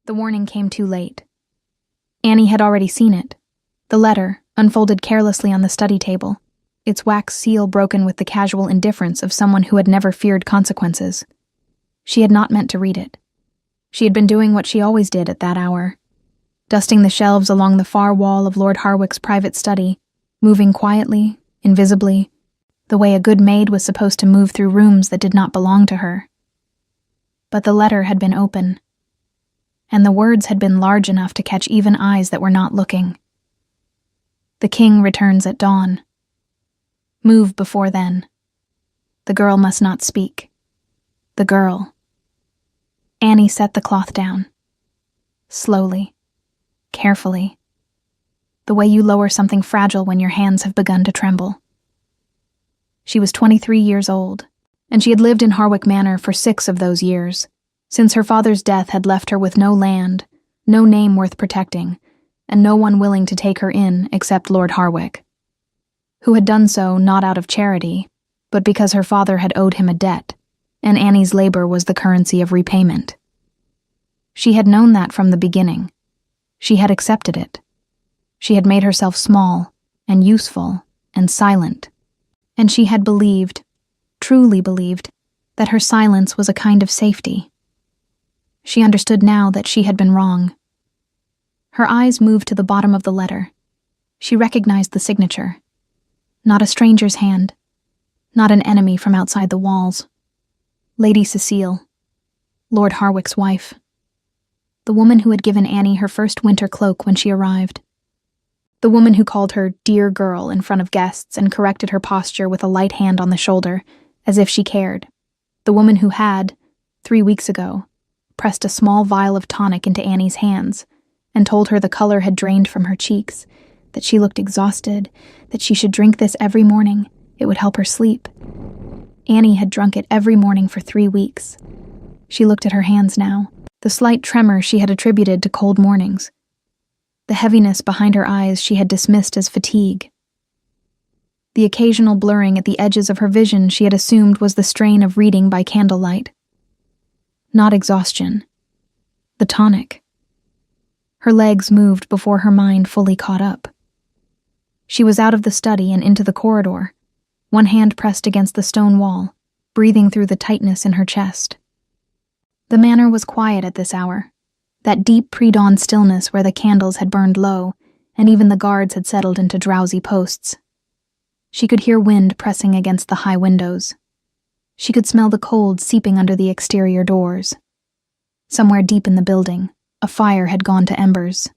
The warning came too late. Annie had already seen it. The letter, unfolded carelessly on the study table, its wax seal broken with the casual indifference of someone who had never feared consequences. She had not meant to read it. She had been doing what she always did at that hour, dusting the shelves along the far wall of Lord Harwick's private study, moving quietly, invisibly, the way a good maid was supposed to move through rooms that did not belong to her. But the letter had been open, and the words had been large enough to catch even eyes that were not looking. The king returns at dawn. Move before then. The girl must not speak. The girl. Annie set the cloth down. Slowly. Carefully. The way you lower something fragile when your hands have begun to tremble. She was 23 years old, and she had lived in Harwick Manor for 6 of those years, since her father's death had left her with no land, no name worth protecting, and no one willing to take her in except Lord Harwick, who had done so not out of charity, but because her father had owed him a debt, and Annie's labor was the currency of repayment. She had known that from the beginning. She had accepted it. She had made herself small, and useful, and silent, and she had believed, truly believed, that her silence was a kind of safety. She understood now that she had been wrong. Her eyes moved to the bottom of the letter. She recognized the signature. Not a stranger's hand. Not an enemy from outside the walls. Lady Cecile, Lord Harwick's wife. The woman who had given Annie her first winter cloak when she arrived. The woman who called her "dear girl" in front of guests and corrected her posture with a light hand on the shoulder, as if she cared. The woman who had, 3 weeks ago, pressed a small vial of tonic into Annie's hands and told her the color had drained from her cheeks, that she looked exhausted, that she should drink this every morning, it would help her sleep. Annie had drunk it every morning for 3 weeks. She looked at her hands now, the slight tremor she had attributed to cold mornings. The heaviness behind her eyes she had dismissed as fatigue. The occasional blurring at the edges of her vision she had assumed was the strain of reading by candlelight. Not exhaustion. The tonic. Her legs moved before her mind fully caught up. She was out of the study and into the corridor, one hand pressed against the stone wall, breathing through the tightness in her chest. The manor was quiet at this hour, that deep pre-dawn stillness where the candles had burned low, and even the guards had settled into drowsy posts. She could hear wind pressing against the high windows. She could smell the cold seeping under the exterior doors. Somewhere deep in the building, a fire had gone to embers.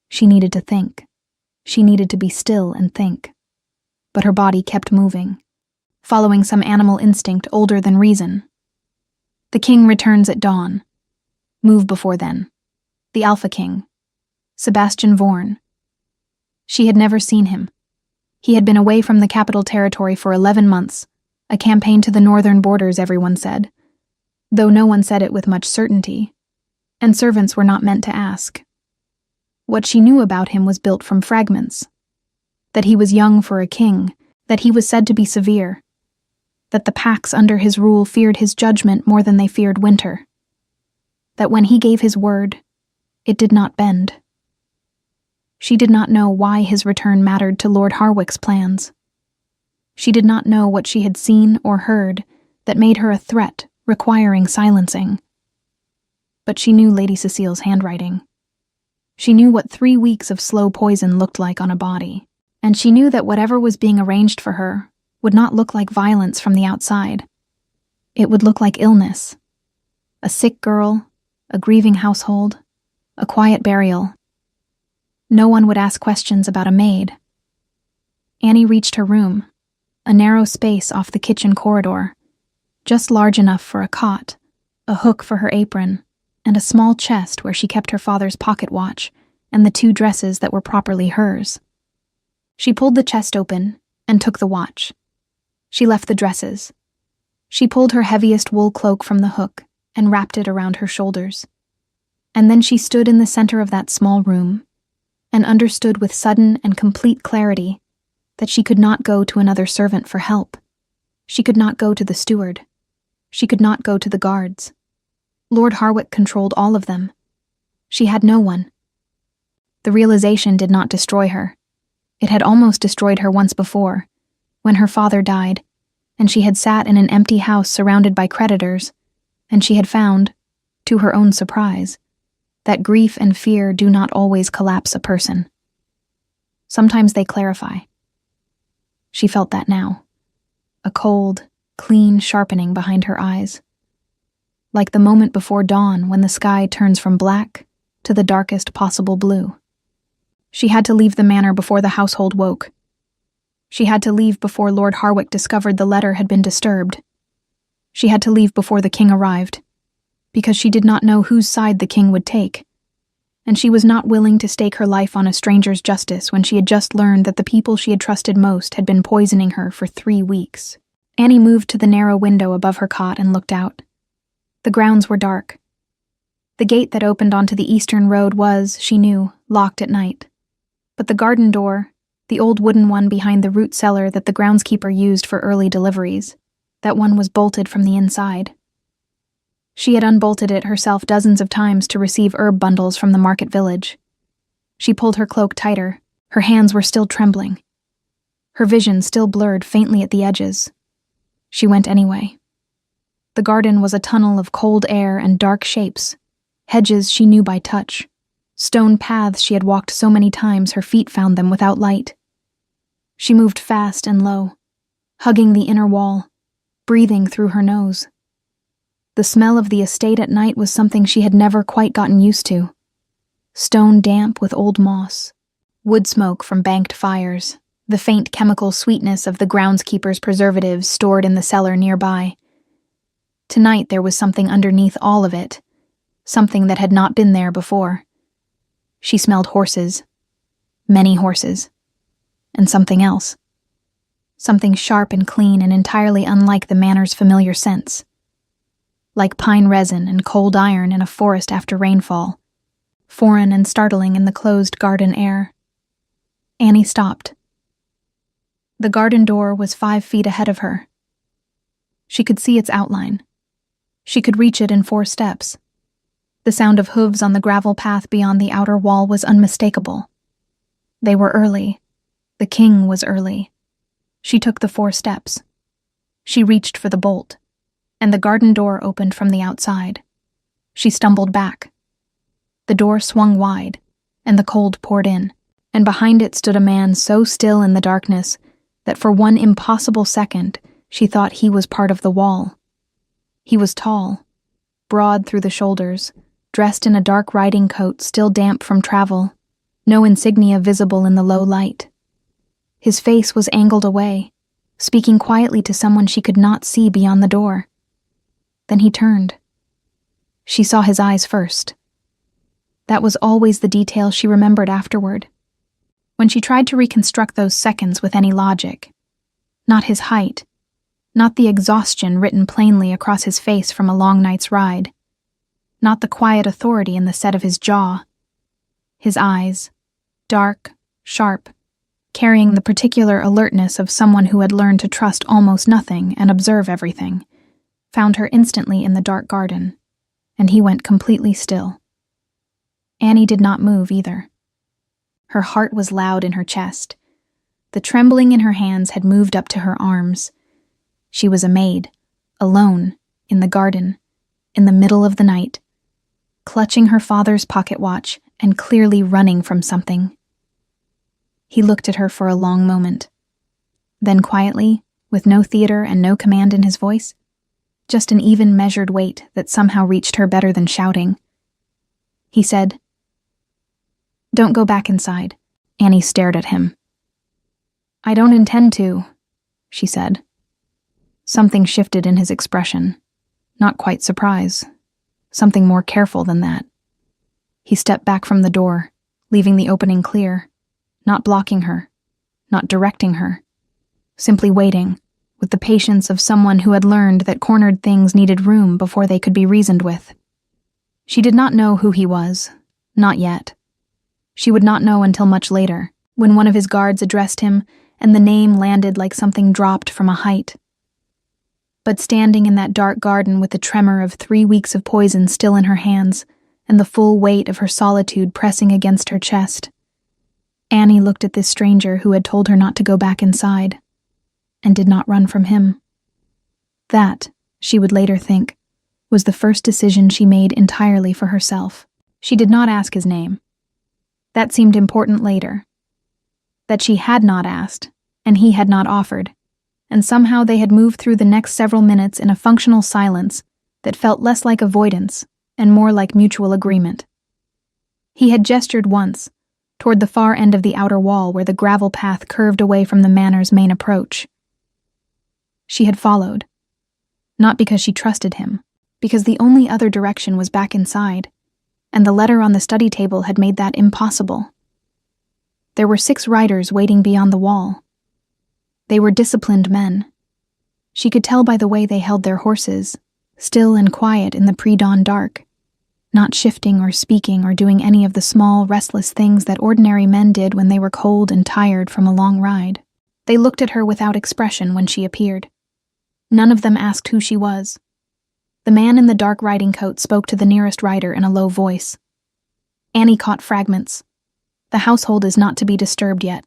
She needed to think. She needed to be still and think. But her body kept moving, following some animal instinct older than reason. The king returns at dawn. Move before then. The Alpha King. Sebastian Vorn. She had never seen him. He had been away from the capital territory for 11 months, a campaign to the northern borders, everyone said, though no one said it with much certainty, and servants were not meant to ask. What she knew about him was built from fragments. That he was young for a king, that he was said to be severe, that the packs under his rule feared his judgment more than they feared winter, that when he gave his word, it did not bend. She did not know why his return mattered to Lord Harwick's plans. She did not know what she had seen or heard that made her a threat requiring silencing. But she knew Lady Cecile's handwriting. She knew what 3 weeks of slow poison looked like on a body, and she knew that whatever was being arranged for her would not look like violence from the outside. It would look like illness. A sick girl, a grieving household, a quiet burial. No one would ask questions about a maid. Annie reached her room, a narrow space off the kitchen corridor, just large enough for a cot, a hook for her apron, and a small chest where she kept her father's pocket watch and the 2 dresses that were properly hers. She pulled the chest open and took the watch. She left the dresses. She pulled her heaviest wool cloak from the hook and wrapped it around her shoulders. And then she stood in the center of that small room and understood with sudden and complete clarity that she could not go to another servant for help. She could not go to the steward. She could not go to the guards. Lord Harwick controlled all of them. She had no one. The realization did not destroy her. It had almost destroyed her once before, when her father died, and she had sat in an empty house surrounded by creditors, and she had found, to her own surprise, that grief and fear do not always collapse a person. Sometimes they clarify. She felt that now. A cold, clean sharpening behind her eyes. Like the moment before dawn when the sky turns from black to the darkest possible blue. She had to leave the manor before the household woke. She had to leave before Lord Harwick discovered the letter had been disturbed. She had to leave before the king arrived, because she did not know whose side the king would take, and she was not willing to stake her life on a stranger's justice when she had just learned that the people she had trusted most had been poisoning her for 3 weeks. Annie moved to the narrow window above her cot and looked out. The grounds were dark. The gate that opened onto the eastern road was, she knew, locked at night. But the garden door, the old wooden one behind the root cellar that the groundskeeper used for early deliveries, that one was bolted from the inside. She had unbolted it herself dozens of times to receive herb bundles from the market village. She pulled her cloak tighter. Her hands were still trembling. Her vision still blurred faintly at the edges. She went anyway. The garden was a tunnel of cold air and dark shapes, hedges she knew by touch, stone paths she had walked so many times her feet found them without light. She moved fast and low, hugging the inner wall, breathing through her nose. The smell of the estate at night was something she had never quite gotten used to. Stone damp with old moss, wood smoke from banked fires, the faint chemical sweetness of the groundskeeper's preservatives stored in the cellar nearby. Tonight there was something underneath all of it, something that had not been there before. She smelled horses, many horses, and something else. Something sharp and clean and entirely unlike the manor's familiar scents. Like pine resin and cold iron in a forest after rainfall, foreign and startling in the closed garden air. Annie stopped. The garden door was 5 feet ahead of her. She could see its outline. She could reach it in 4 steps. The sound of hooves on the gravel path beyond the outer wall was unmistakable. They were early. The king was early. She took the 4 steps. She reached for the bolt, and the garden door opened from the outside. She stumbled back. The door swung wide, and the cold poured in, and behind it stood a man so still in the darkness that for one impossible second she thought he was part of the wall. He was tall, broad through the shoulders, dressed in a dark riding coat still damp from travel, no insignia visible in the low light. His face was angled away, speaking quietly to someone she could not see beyond the door. Then he turned. She saw his eyes first. That was always the detail she remembered afterward. When she tried to reconstruct those seconds with any logic. Not his height, not the exhaustion written plainly across his face from a long night's ride, not the quiet authority in the set of his jaw. His eyes, dark, sharp, carrying the particular alertness of someone who had learned to trust almost nothing and observe everything, found her instantly in the dark garden, and he went completely still. Annie did not move either. Her heart was loud in her chest. The trembling in her hands had moved up to her arms. She was a maid, alone, in the garden, in the middle of the night, clutching her father's pocket watch and clearly running from something. He looked at her for a long moment. Then quietly, with no theater and no command in his voice, just an even measured weight that somehow reached her better than shouting, he said, "Don't go back inside." Annie stared at him. "I don't intend to," she said. Something shifted in his expression. Not quite surprise. Something more careful than that. He stepped back from the door, leaving the opening clear, not blocking her, not directing her, simply waiting, with the patience of someone who had learned that cornered things needed room before they could be reasoned with. She did not know who he was, not yet. She would not know until much later, when one of his guards addressed him and the name landed like something dropped from a height. But standing in that dark garden with the tremor of 3 weeks of poison still in her hands, and the full weight of her solitude pressing against her chest. Annie looked at this stranger who had told her not to go back inside, and did not run from him. That, she would later think, was the first decision she made entirely for herself. She did not ask his name. That seemed important later. That she had not asked, and he had not offered, and somehow they had moved through the next several minutes in a functional silence that felt less like avoidance and more like mutual agreement. He had gestured once, toward the far end of the outer wall where the gravel path curved away from the manor's main approach. She had followed, not because she trusted him, because the only other direction was back inside, and the letter on the study table had made that impossible. There were 6 riders waiting beyond the wall. They were disciplined men. She could tell by the way they held their horses, still and quiet in the pre-dawn dark, not shifting or speaking or doing any of the small, restless things that ordinary men did when they were cold and tired from a long ride. They looked at her without expression when she appeared. None of them asked who she was. The man in the dark riding coat spoke to the nearest rider in a low voice. Annie caught fragments. The household is not to be disturbed yet.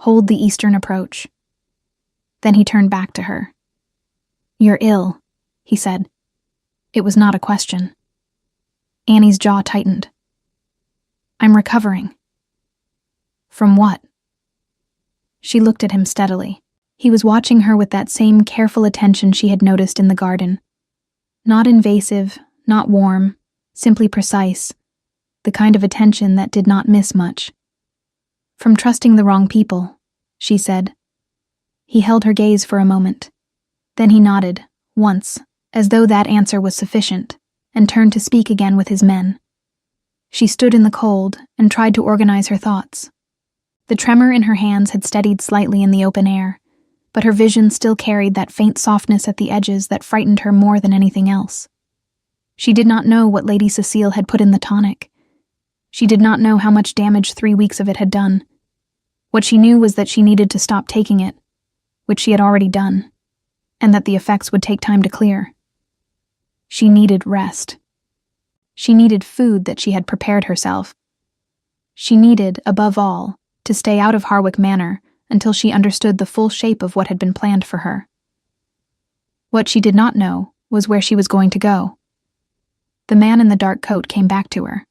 Hold the eastern approach. Then he turned back to her. "You're ill," he said. It was not a question. Annie's jaw tightened. "I'm recovering." "From what?" She looked at him steadily. He was watching her with that same careful attention she had noticed in the garden. Not invasive, not warm, simply precise, the kind of attention that did not miss much. "From trusting the wrong people," she said. He held her gaze for a moment. Then he nodded, once, as though that answer was sufficient, and turned to speak again with his men. She stood in the cold and tried to organize her thoughts. The tremor in her hands had steadied slightly in the open air, but her vision still carried that faint softness at the edges that frightened her more than anything else. She did not know what Lady Cecile had put in the tonic. She did not know how much damage 3 weeks of it had done. What she knew was that she needed to stop taking it, which she had already done, and that the effects would take time to clear. She needed rest. She needed food that she had prepared herself. She needed, above all, to stay out of Harwick Manor until she understood the full shape of what had been planned for her. What she did not know was where she was going to go. The man in the dark coat came back to her.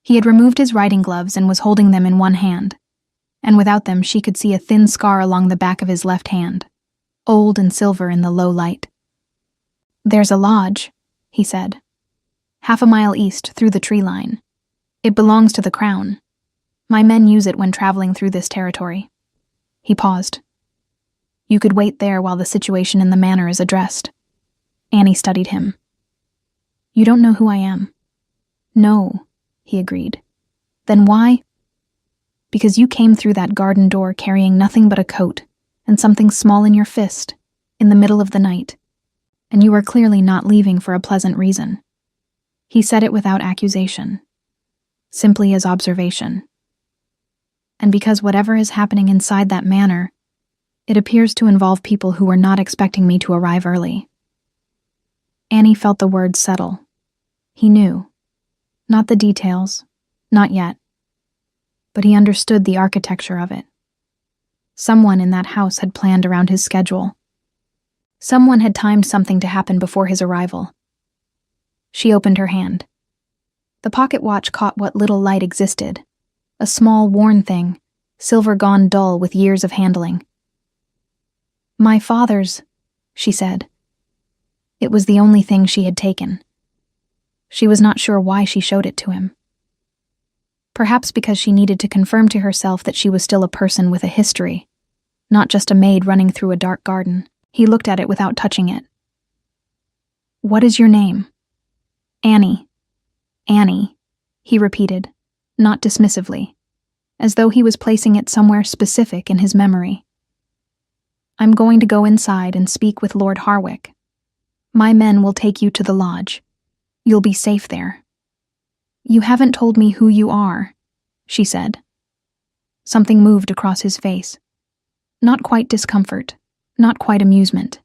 He had removed his riding gloves and was holding them in one hand, and without them she could see a thin scar along the back of his left hand, old and silver in the low light. "There's a lodge," he said. "Half a mile east through the tree line. It belongs to the Crown. My men use it when traveling through this territory." He paused. "You could wait there while the situation in the manor is addressed." Annie studied him. "You don't know who I am." "No," he agreed. "Then why?" "Because you came through that garden door carrying nothing but a coat and something small in your fist, in the middle of the night. And you are clearly not leaving for a pleasant reason." He said it without accusation, simply as observation. "And because whatever is happening inside that manor, it appears to involve people who were not expecting me to arrive early." Annie felt the words settle. He knew. Not the details, not yet. But he understood the architecture of it. Someone in that house had planned around his schedule. Someone had timed something to happen before his arrival. She opened her hand. The pocket watch caught what little light existed, a small, worn thing, silver gone dull with years of handling. "My father's," she said. It was the only thing she had taken. She was not sure why she showed it to him. Perhaps because she needed to confirm to herself that she was still a person with a history, not just a maid running through a dark garden. He looked at it without touching it. "What is your name?" "Annie." "Annie," he repeated, not dismissively, as though he was placing it somewhere specific in his memory. "I'm going to go inside and speak with Lord Harwick. My men will take you to the lodge. You'll be safe there." "You haven't told me who you are," she said. Something moved across his face. Not quite discomfort, not quite amusement.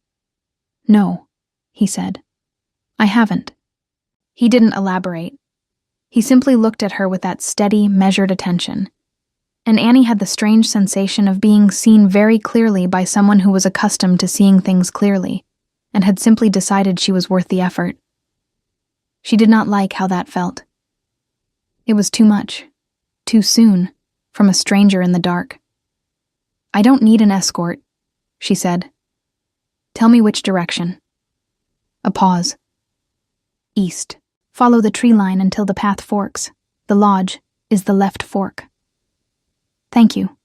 "No," he said. "I haven't." He didn't elaborate, He simply looked at her with that steady, measured attention. And Annie had the strange sensation of being seen very clearly by someone who was accustomed to seeing things clearly, and had simply decided she was worth the effort. She did not like how that felt. It was too much, too soon, from a stranger in the dark. "I don't need an escort," she said. "Tell me which direction." A pause. "East. Follow the tree line until the path forks. The lodge is the left fork." "Thank you,"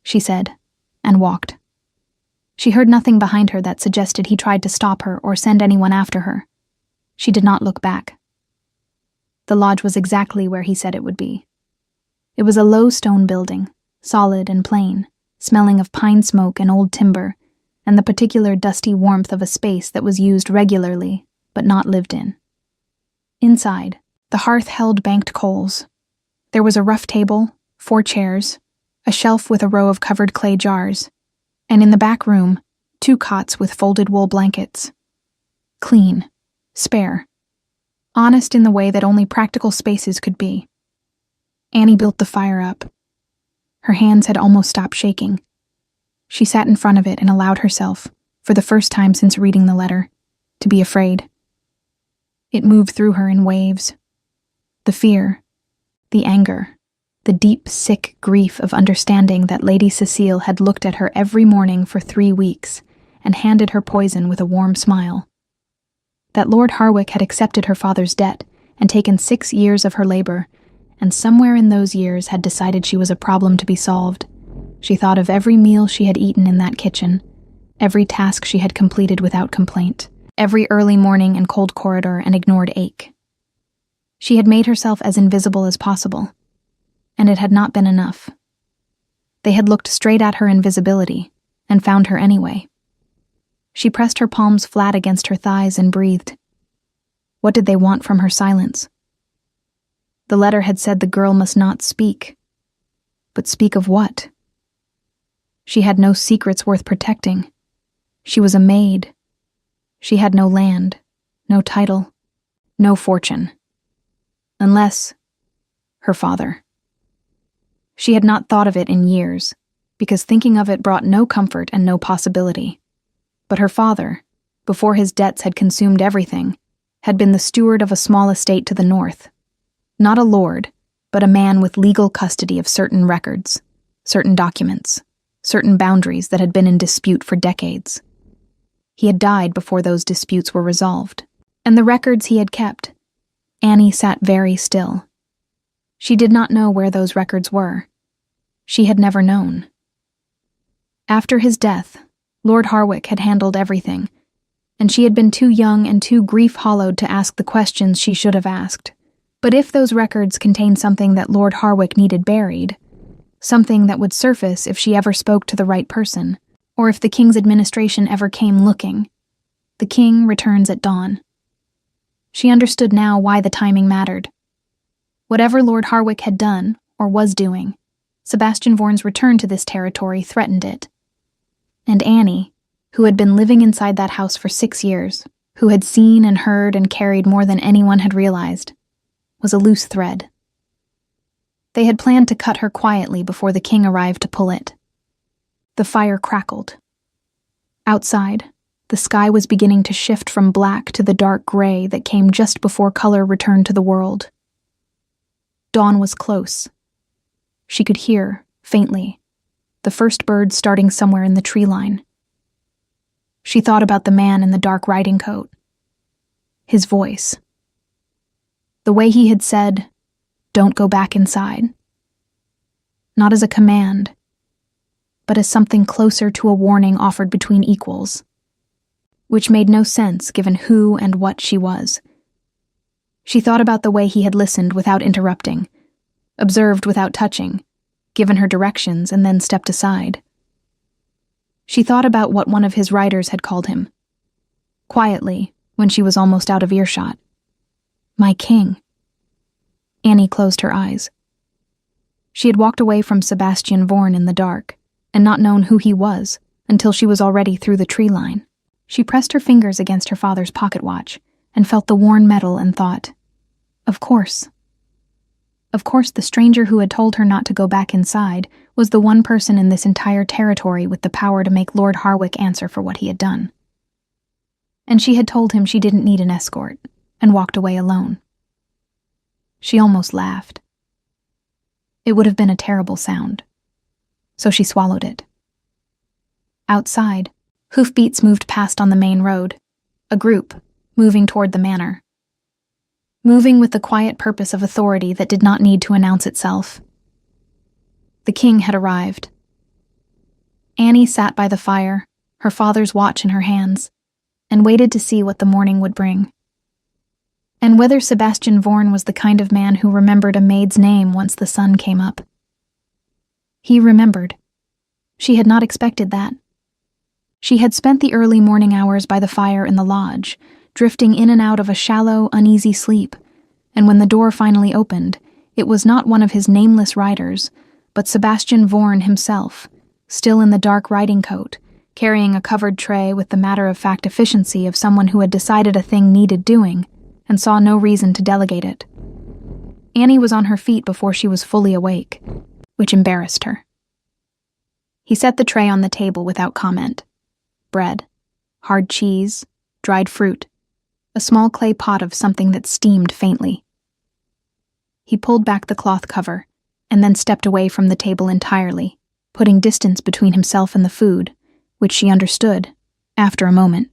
she said, and walked. She heard nothing behind her that suggested he tried to stop her or send anyone after her. She did not look back. The lodge was exactly where he said it would be. It was a low stone building, solid and plain, smelling of pine smoke and old timber, and the particular dusty warmth of a space that was used regularly, but not lived in. Inside, the hearth held banked coals. There was a rough table, 4 chairs, a shelf with a row of covered clay jars, and in the back room, 2 cots with folded wool blankets. Clean, spare, honest in the way that only practical spaces could be. Annie built the fire up. Her hands had almost stopped shaking. She sat in front of it and allowed herself, for the first time since reading the letter, to be afraid. It moved through her in waves. The fear, the anger, the deep, sick grief of understanding that Lady Cecile had looked at her every morning for 3 weeks and handed her poison with a warm smile. That Lord Harwick had accepted her father's debt and taken 6 years of her labor, and somewhere in those years had decided she was a problem to be solved. She thought of every meal she had eaten in that kitchen, every task she had completed without complaint, every early morning and cold corridor and ignored ache. She had made herself as invisible as possible, and it had not been enough. They had looked straight at her invisibility and found her anyway. She pressed her palms flat against her thighs and breathed. What did they want from her silence? The letter had said the girl must not speak. But speak of what? She had no secrets worth protecting. She was a maid. She had no land, no title, no fortune. Unless her father. She had not thought of it in years, because thinking of it brought no comfort and no possibility. But her father, before his debts had consumed everything, had been the steward of a small estate to the north. Not a lord, but a man with legal custody of certain records, certain documents, certain boundaries that had been in dispute for decades. He had died before those disputes were resolved, and the records he had kept. Annie sat very still. She did not know where those records were. She had never known. After his death, Lord Harwick had handled everything, and she had been too young and too grief-hollowed to ask the questions she should have asked. But if those records contained something that Lord Harwick needed buried, something that would surface if she ever spoke to the right person, or if the king's administration ever came looking, the king returns at dawn. She understood now why the timing mattered. Whatever Lord Harwick had done, or was doing, Sebastian Vaughan's return to this territory threatened it. And Annie, who had been living inside that house for 6 years, who had seen and heard and carried more than anyone had realized, was a loose thread. They had planned to cut her quietly before the king arrived to pull it. The fire crackled. Outside, the sky was beginning to shift from black to the dark gray that came just before color returned to the world. Dawn was close. She could hear, faintly, the first bird starting somewhere in the tree line. She thought about the man in the dark riding coat. His voice. The way he had said, "Don't go back inside." Not as a command, but as something closer to a warning offered between equals, which made no sense given who and what she was. She thought about the way he had listened without interrupting, observed without touching, given her directions and then stepped aside. She thought about what one of his riders had called him. Quietly, when she was almost out of earshot. My king. Annie closed her eyes. She had walked away from Sebastian Vaughan in the dark, and not known who he was, until she was already through the tree line. She pressed her fingers against her father's pocket watch, and felt the worn metal and thought, of course. Of course, the stranger who had told her not to go back inside was the one person in this entire territory with the power to make Lord Harwick answer for what he had done. And she had told him she didn't need an escort, and walked away alone. She almost laughed. It would have been a terrible sound, so she swallowed it. Outside, hoofbeats moved past on the main road, a group moving toward the manor. Moving with the quiet purpose of authority that did not need to announce itself. The king had arrived. Annie sat by the fire, her father's watch in her hands, and waited to see what the morning would bring. And whether Sebastian Vorn was the kind of man who remembered a maid's name once the sun came up. He remembered. She had not expected that. She had spent the early morning hours by the fire in the lodge, drifting in and out of a shallow, uneasy sleep, and when the door finally opened, it was not one of his nameless riders, but Sebastian Vorn himself, still in the dark riding coat, carrying a covered tray with the matter-of-fact efficiency of someone who had decided a thing needed doing, and saw no reason to delegate it. Annie was on her feet before she was fully awake, which embarrassed her. He set the tray on the table without comment. Bread, hard cheese, dried fruit, a small clay pot of something that steamed faintly. He pulled back the cloth cover, and then stepped away from the table entirely, putting distance between himself and the food, which she understood, after a moment,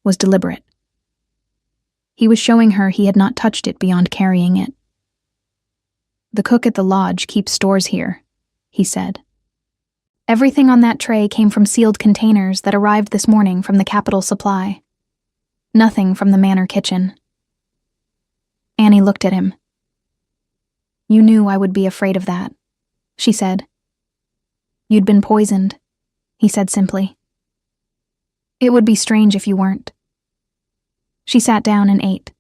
was deliberate. He was showing her he had not touched it beyond carrying it. "The cook at the lodge keeps stores here," he said. "Everything on that tray came from sealed containers that arrived this morning from the capital supply. Nothing from the manor kitchen." Annie looked at him. "You knew I would be afraid of that," she said. "You'd been poisoned," he said simply. "It would be strange if you weren't." She sat down and ate.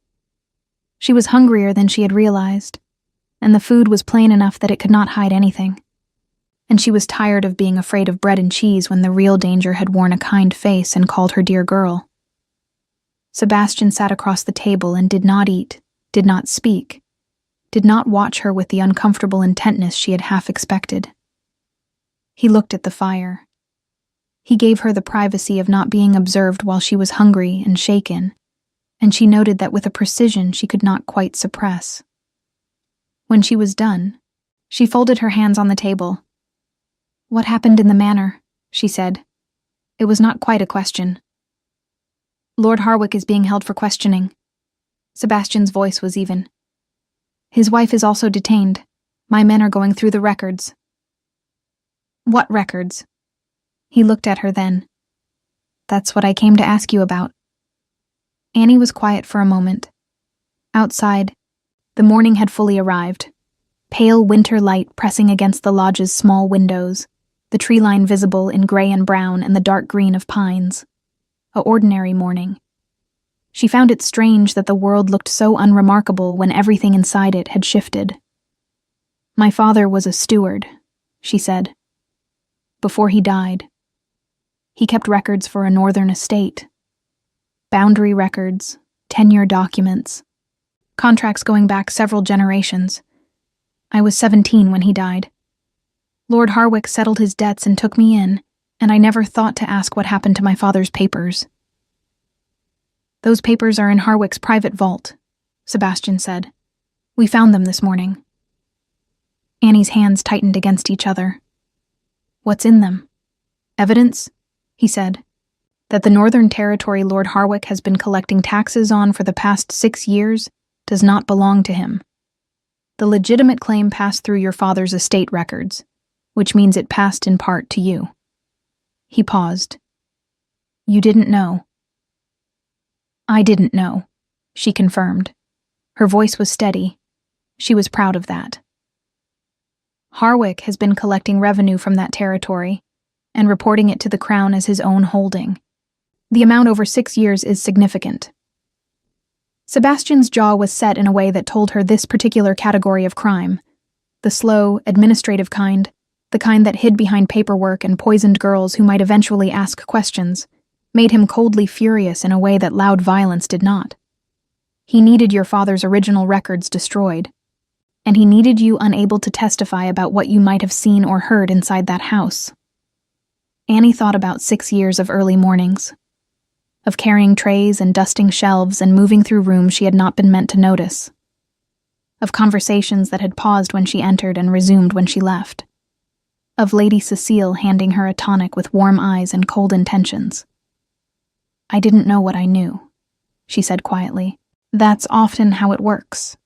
She was hungrier than she had realized, and the food was plain enough that it could not hide anything. And she was tired of being afraid of bread and cheese when the real danger had worn a kind face and called her dear girl. Sebastian sat across the table and did not eat, did not speak, did not watch her with the uncomfortable intentness she had half expected. He looked at the fire. He gave her the privacy of not being observed while she was hungry and shaken, and she noted that with a precision she could not quite suppress. When she was done, she folded her hands on the table. "What happened in the manor?" she said. It was not quite a question. "Lord Harwick is being held for questioning." Sebastian's voice was even. "His wife is also detained. My men are going through the records." "What records?" He looked at her then. "That's what I came to ask you about." Annie was quiet for a moment. Outside, the morning had fully arrived. Pale winter light pressing against the lodge's small windows, the tree line visible in gray and brown and the dark green of pines. A ordinary morning. She found it strange that the world looked so unremarkable when everything inside it had shifted. "My father was a steward," she said. "Before he died. He kept records for a northern estate. Boundary records, tenure documents, contracts going back several generations. I was 17 when he died. Lord Harwick settled his debts and took me in, and I never thought to ask what happened to my father's papers." "Those papers are in Harwick's private vault," Sebastian said. "We found them this morning." Annie's hands tightened against each other. "What's in them?" "Evidence," he said, "that the Northern Territory Lord Harwick has been collecting taxes on for the past 6 years does not belong to him. The legitimate claim passed through your father's estate records, which means it passed in part to you." He paused. "You didn't know." "I didn't know," she confirmed. Her voice was steady. She was proud of that. "Harwick has been collecting revenue from that territory and reporting it to the Crown as his own holding. The amount over 6 years is significant." Sebastian's jaw was set in a way that told her this particular category of crime, the slow, administrative kind, the kind that hid behind paperwork and poisoned girls who might eventually ask questions, made him coldly furious in a way that loud violence did not. He needed your father's original records destroyed, and he needed you unable to testify about what you might have seen or heard inside that house. Annie thought about 6 years of early mornings, of carrying trays and dusting shelves and moving through rooms she had not been meant to notice, of conversations that had paused when she entered and resumed when she left, of Lady Cecile handing her a tonic with warm eyes and cold intentions. "I didn't know what I knew," she said quietly. "That's often how it works,"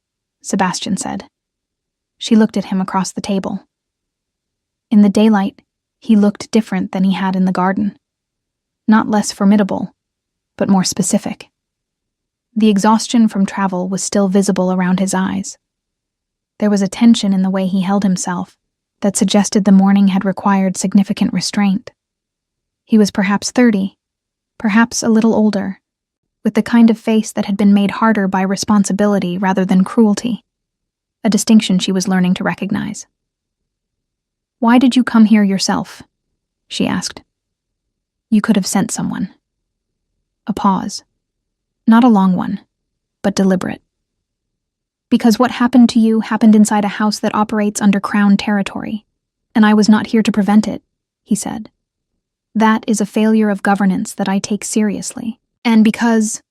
Sebastian said. She looked at him across the table. In the daylight, he looked different than he had in the garden. Not less formidable, but more specific. The exhaustion from travel was still visible around his eyes. There was a tension in the way he held himself that suggested the morning had required significant restraint. He was perhaps 30, perhaps a little older, with the kind of face that had been made harder by responsibility rather than cruelty, a distinction she was learning to recognize. "Why did you come here yourself?" she asked. "You could have sent someone." A pause. Not a long one, but deliberate. "Because what happened to you happened inside a house that operates under Crown territory, and I was not here to prevent it," he said. "That is a failure of governance that I take seriously. And because—"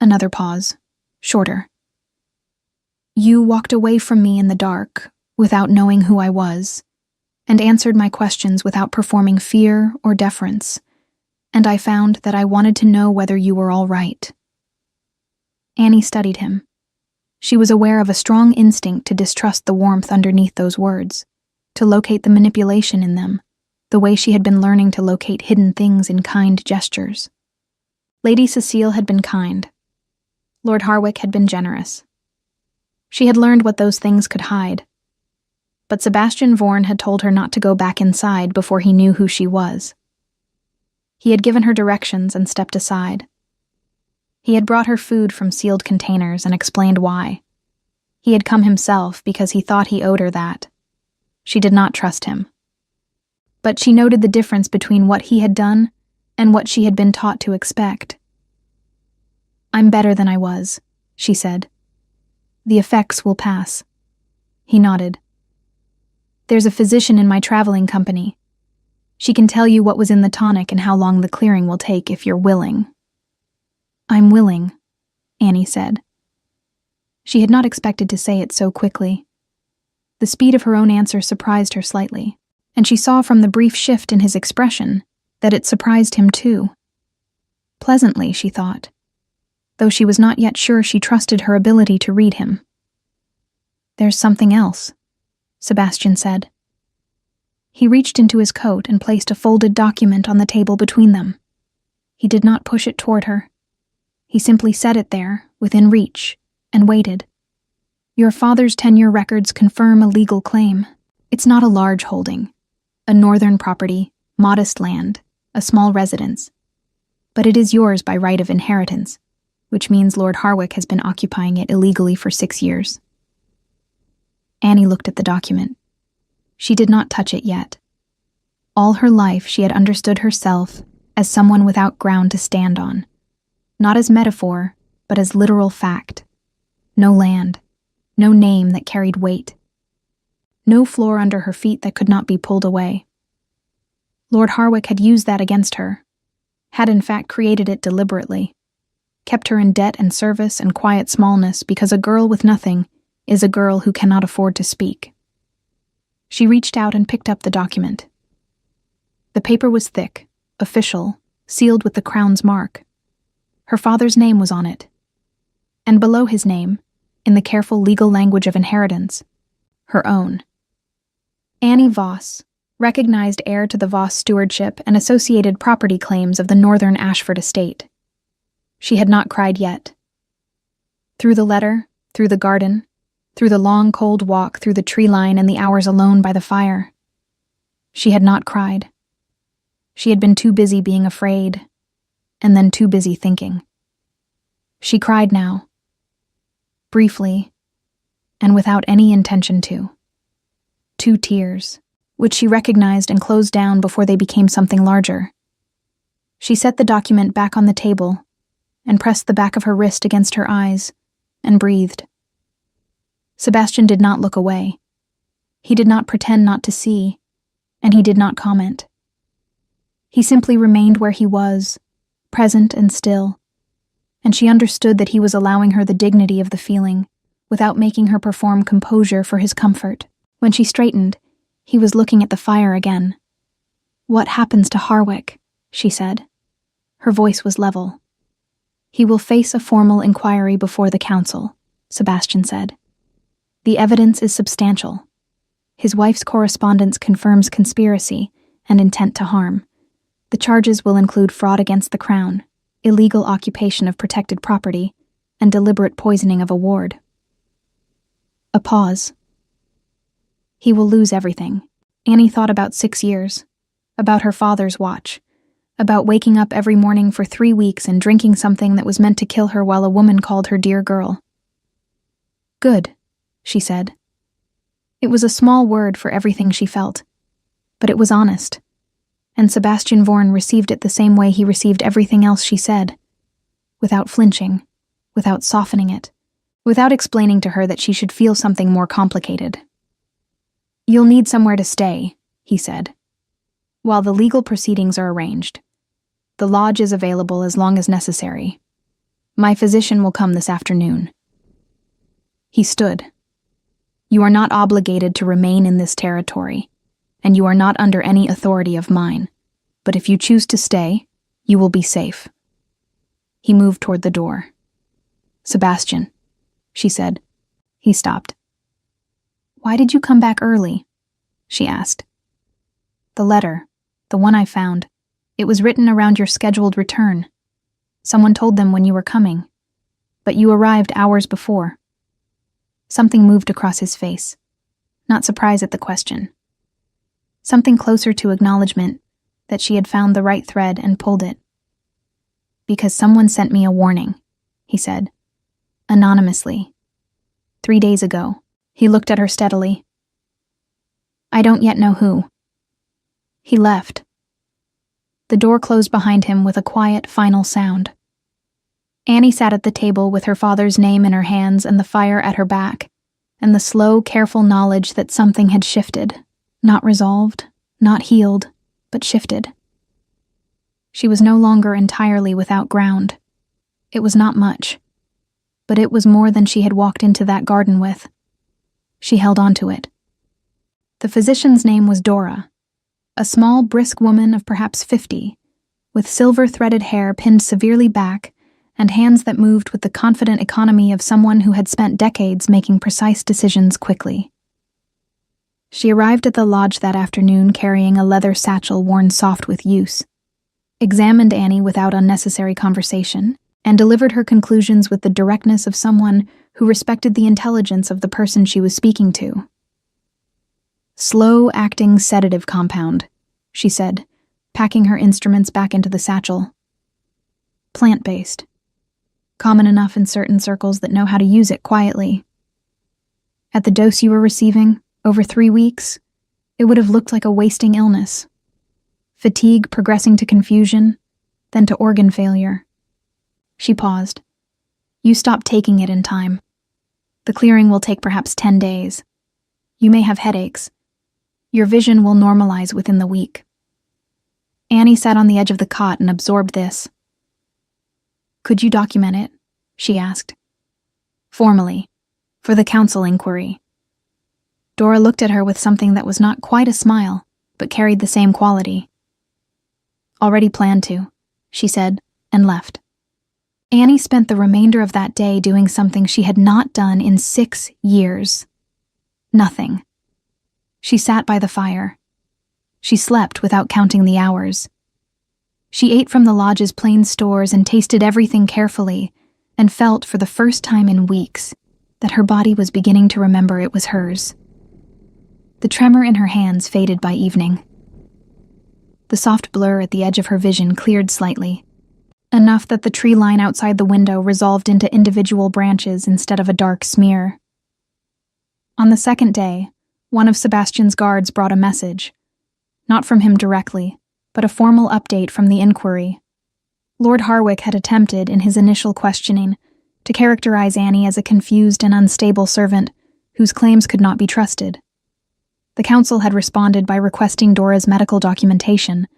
Another pause, shorter. "You walked away from me in the dark, without knowing who I was, and answered my questions without performing fear or deference, and I found that I wanted to know whether you were all right." Annie studied him. She was aware of a strong instinct to distrust the warmth underneath those words, to locate the manipulation in them, the way she had been learning to locate hidden things in kind gestures. Lady Cecile had been kind. Lord Harwick had been generous. She had learned what those things could hide. But Sebastian Vorn had told her not to go back inside before he knew who she was. He had given her directions and stepped aside. He had brought her food from sealed containers and explained why. He had come himself because he thought he owed her that. She did not trust him. But she noted the difference between what he had done and what she had been taught to expect. "I'm better than I was," she said. "The effects will pass." He nodded. "There's a physician in my traveling company. She can tell you what was in the tonic and how long the clearing will take if you're willing." "I'm willing," Annie said. She had not expected to say it so quickly. The speed of her own answer surprised her slightly, and she saw from the brief shift in his expression that it surprised him too. Pleasantly, she thought, though she was not yet sure she trusted her ability to read him. "There's something else," Sebastian said. He reached into his coat and placed a folded document on the table between them. He did not push it toward her. He simply set it there, within reach, and waited. "Your father's tenure records confirm a legal claim. It's not a large holding. A northern property, modest land, a small residence. But it is yours by right of inheritance, which means Lord Harwick has been occupying it illegally for 6 years. Annie looked at the document. She did not touch it yet. All her life she had understood herself as someone without ground to stand on, not as metaphor, but as literal fact. No land, no name that carried weight. No floor under her feet that could not be pulled away. Lord Harwick had used that against her, had in fact created it deliberately, kept her in debt and service and quiet smallness because a girl with nothing is a girl who cannot afford to speak. She reached out and picked up the document. The paper was thick, official, sealed with the crown's mark. Her father's name was on it. And below his name, in the careful legal language of inheritance, her own. Annie Voss, recognized heir to the Voss stewardship and associated property claims of the Northern Ashford estate. She had not cried yet. Through the letter, through the garden, through the long cold walk through the tree line and the hours alone by the fire. She had not cried. She had been too busy being afraid, and then too busy thinking. She cried now, briefly, and without any intention to. 2 tears, which she recognized and closed down before they became something larger. She set the document back on the table and pressed the back of her wrist against her eyes and breathed. Sebastian did not look away. He did not pretend not to see, and he did not comment. He simply remained where he was, present and still, and she understood that he was allowing her the dignity of the feeling, without making her perform composure for his comfort. When she straightened, he was looking at the fire again. "What happens to Harwick?" she said. Her voice was level. "He will face a formal inquiry before the council," Sebastian said. "The evidence is substantial. His wife's correspondence confirms conspiracy and intent to harm. The charges will include fraud against the crown, illegal occupation of protected property, and deliberate poisoning of a ward." A pause. "He will lose everything." Annie thought about 6 years, about her father's watch, about waking up every morning for 3 weeks and drinking something that was meant to kill her while a woman called her dear girl. "Good," she said. It was a small word for everything she felt, but it was honest, and Sebastian Vorn received it the same way he received everything else she said, without flinching, without softening it, without explaining to her that she should feel something more complicated. "You'll need somewhere to stay," he said, "while the legal proceedings are arranged. The lodge is available as long as necessary. My physician will come this afternoon." He stood. "You are not obligated to remain in this territory, and you are not under any authority of mine. But if you choose to stay, you will be safe." He moved toward the door. "Sebastian," she said. He stopped. "Why did you come back early?" she asked. "The letter, the one I found, it was written around your scheduled return. Someone told them when you were coming, but you arrived hours before." Something moved across his face, not surprise at the question. Something closer to acknowledgement that she had found the right thread and pulled it. "Because someone sent me a warning," he said, anonymously. 3 days ago." He looked at her steadily. "I don't yet know who." He left. The door closed behind him with a quiet, final sound. Annie sat at the table with her father's name in her hands and the fire at her back, and the slow, careful knowledge that something had shifted, not resolved, not healed, but shifted. She was no longer entirely without ground. It was not much, but it was more than she had walked into that garden with. She held on to it. The physician's name was Dora, a small, brisk woman of perhaps 50, with silver-threaded hair pinned severely back and hands that moved with the confident economy of someone who had spent decades making precise decisions quickly. She arrived at the lodge that afternoon carrying a leather satchel worn soft with use, examined Annie without unnecessary conversation, and delivered her conclusions with the directness of someone who respected the intelligence of the person she was speaking to. "Slow-acting sedative compound," she said, packing her instruments back into the satchel. "Plant-based. Common enough in certain circles that know how to use it quietly. At the dose you were receiving, over 3 weeks, it would have looked like a wasting illness. Fatigue progressing to confusion, then to organ failure." She paused. "You stopped taking it in time. The clearing will take perhaps 10 days. You may have headaches. Your vision will normalize within the week." Annie sat on the edge of the cot and absorbed this. "Could you document it?" she asked. "Formally, for the council inquiry." Dora looked at her with something that was not quite a smile, but carried the same quality. "Already planned to," she said, and left. Annie spent the remainder of that day doing something she had not done in 6 years. Nothing. She sat by the fire. She slept without counting the hours. She ate from the lodge's plain stores and tasted everything carefully, and felt for the first time in weeks that her body was beginning to remember it was hers. The tremor in her hands faded by evening. The soft blur at the edge of her vision cleared slightly, enough that the tree line outside the window resolved into individual branches instead of a dark smear. On the second day, one of Sebastian's guards brought a message, not from him directly, but a formal update from the inquiry. Lord Harwick had attempted, in his initial questioning, to characterize Annie as a confused and unstable servant whose claims could not be trusted. The council had responded by requesting Dora's medical documentation,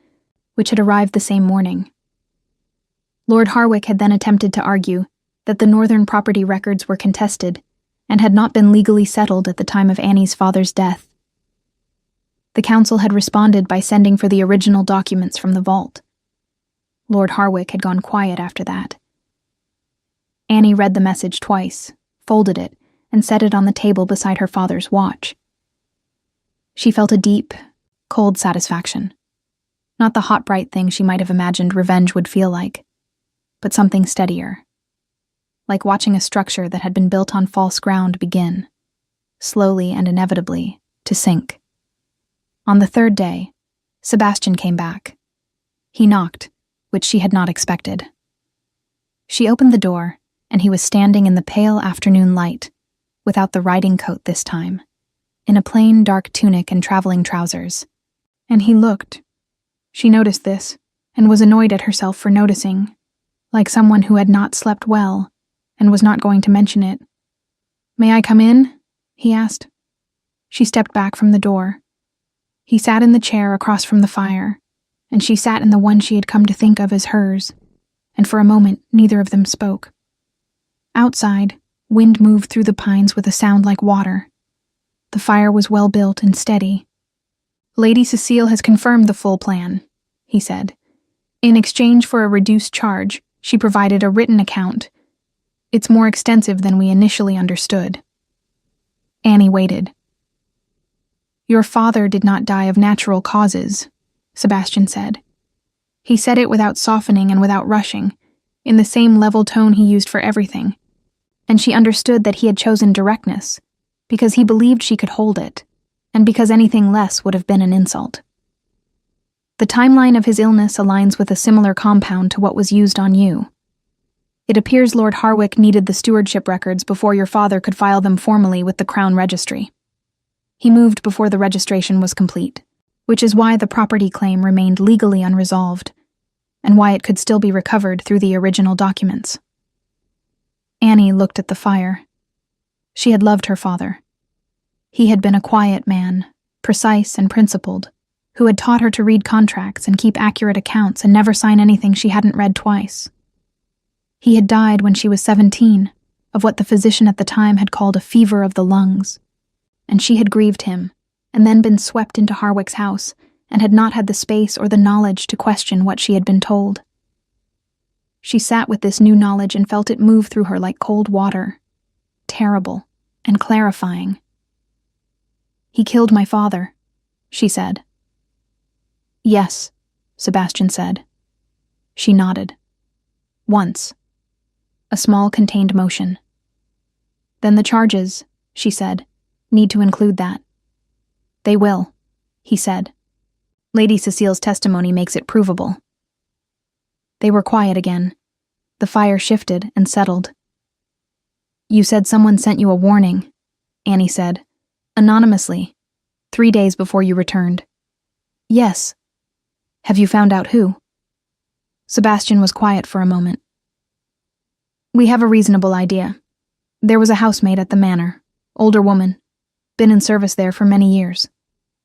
which had arrived the same morning. Lord Harwick had then attempted to argue that the northern property records were contested and had not been legally settled at the time of Annie's father's death. The council had responded by sending for the original documents from the vault. Lord Harwick had gone quiet after that. Annie read the message twice, folded it, and set it on the table beside her father's watch. She felt a deep, cold satisfaction. Not the hot, bright thing she might have imagined revenge would feel like, but something steadier. Like watching a structure that had been built on false ground begin, slowly and inevitably, to sink. On the third day, Sebastian came back. He knocked, which she had not expected. She opened the door, and he was standing in the pale afternoon light, without the riding coat this time, in a plain dark tunic and traveling trousers. And he looked. She noticed this, and was annoyed at herself for noticing, like someone who had not slept well, and was not going to mention it. "May I come in?" he asked. She stepped back from the door. He sat in the chair across from the fire, and she sat in the one she had come to think of as hers, and for a moment neither of them spoke. Outside, wind moved through the pines with a sound like water. The fire was well built and steady. "Lady Cecile has confirmed the full plan," he said. "In exchange for a reduced charge, she provided a written account. It's more extensive than we initially understood." Annie waited. "Your father did not die of natural causes," Sebastian said. He said it without softening and without rushing, in the same level tone he used for everything, and she understood that he had chosen directness, because he believed she could hold it, and because anything less would have been an insult. "The timeline of his illness aligns with a similar compound to what was used on you. It appears Lord Harwick needed the stewardship records before your father could file them formally with the Crown Registry. He moved before the registration was complete, which is why the property claim remained legally unresolved, and why it could still be recovered through the original documents." Annie looked at the fire. She had loved her father. He had been a quiet man, precise and principled, who had taught her to read contracts and keep accurate accounts and never sign anything she hadn't read twice. He had died when she was 17, of what the physician at the time had called a fever of the lungs, and she had grieved him, and then been swept into Harwick's house, and had not had the space or the knowledge to question what she had been told. She sat with this new knowledge and felt it move through her like cold water, terrible and clarifying. "He killed my father," she said. "Yes," Sebastian said. She nodded. "Once." A small contained motion. "Then the charges," she said, "need to include that." "They will," he said. "Lady Cecile's testimony makes it provable." They were quiet again. The fire shifted and settled. "You said someone sent you a warning," Annie said, "anonymously, 3 days before you returned." "Yes." "Have you found out who?" Sebastian was quiet for a moment. "We have a reasonable idea. There was a housemaid at the manor, older woman, been in service there for many years.